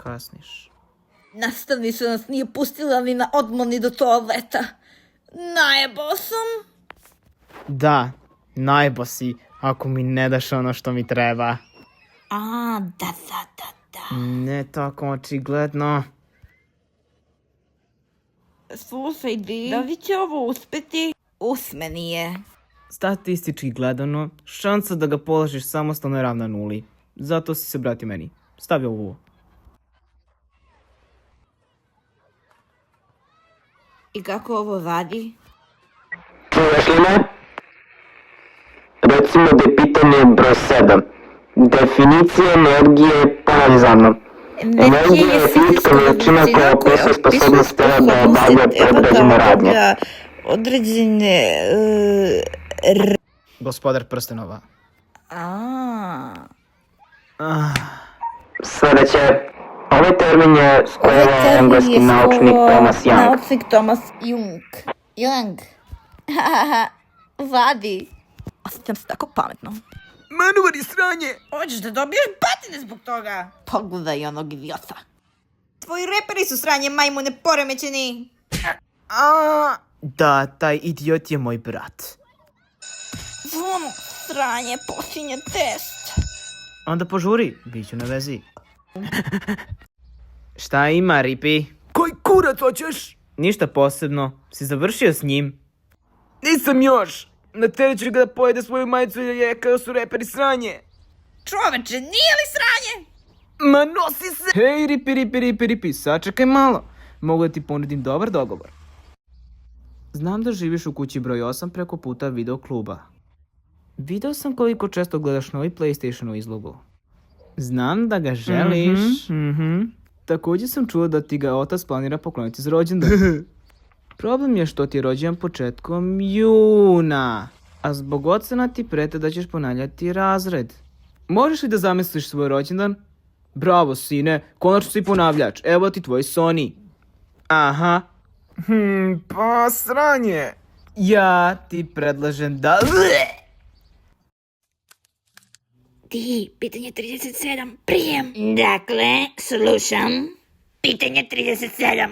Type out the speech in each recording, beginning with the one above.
kasniš. Nastavnica nas nije pustila ni na odmor ni do toaleta. Najebao sam. Da, najbo si, ako mi ne daš ono što mi treba. Da. Ne tako očigledno. Slušaj, Di, da li će ovo uspeti? Usmeni je. Statistički gledano, šansa da ga položiš samostalno je ravna nuli. Zato si se brati meni. Stavi ovo. I kako ovo radi? Čuješ li me? Recimo da je pitanje broj 7. Definicija energije ponavlja za mnom. Energija je fizička veličina koja opisuje sposobnost tela da obavlja određene radnje. Gospodar prstenova. Sljedeće. Ovaj termin je spojio engleski naučnik Thomas Young. Naučnik Thomas Young. Vadi. Osjećam se tako pametno. Manuvar i sranje! Hoćeš da dobiješ batine zbog toga? Pogledaj onog idiota. Tvoji reperi su sranje, majmune poremećeni. Da, taj idiot je moj brat. Zvono, sranje, počinje test. Onda požuri, bit ću na vezi. Šta ima, Ripi? Koji kurac hoćeš? Ništa posebno, si završio s njim? Nisam još! Natjerat ću ga da pojede svoju majicu jer je rekao su reperi sranje. Čoveče, nije li sranje? Ma nosi se! Hej, Ripi, sačekaj malo. Mogu da ti ponudim dobar dogovor. Znam da živiš u kući broj 8 preko puta video kluba. Video sam koliko često gledaš novi PlayStation u izlogu. Znam da ga želiš. Također sam čuo da ti ga otac planira pokloniti za rođendan. Problem je što ti je rođendan početkom juna, a zbog ocena ti prete da ćeš ponavljati razred. Možeš li da zamisliš svoj rođendan? Bravo, sine, konačno si ponavljač, evo ti tvoj Sony. Aha. Pa sranje. Ja ti predlažem da... Ti, pitanje 37, prijem. Dakle, slušam. Pitanje 37.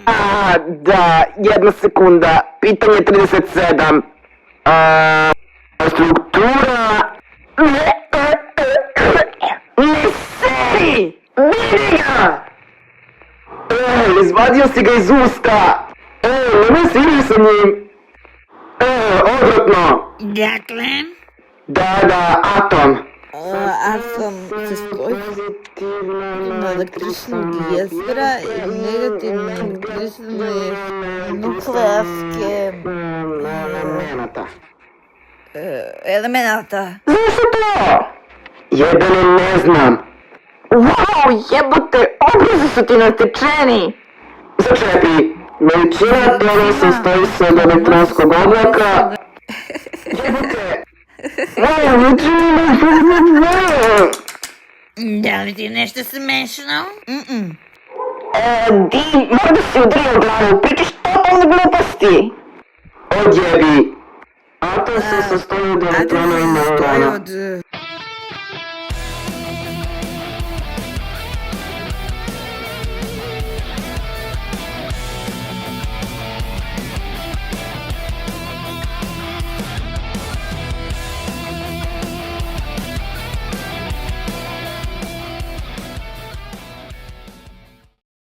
Da, 1 sekunda. Pitanje 37. Struktura... Ne seri! Vidi ga! Izvadio si ga iz usta! Ne siri sa njim! Odvratno! Dakle? Da, atom! Atom se stoji na električnog jezgra i negativne električne nuklearske elemenata. Znaš to? Jebene ne znam. Wow, jebote, obrazi su ti natečeni. Začepi, veličina tela se stoji se od elektronskog oblaka. Jebote. Da li ti je nešto smešno? Di, možda si udario glavu, pričaš totalne gluposti. Odjebi. Atom se sastoji od elektrona i neurona.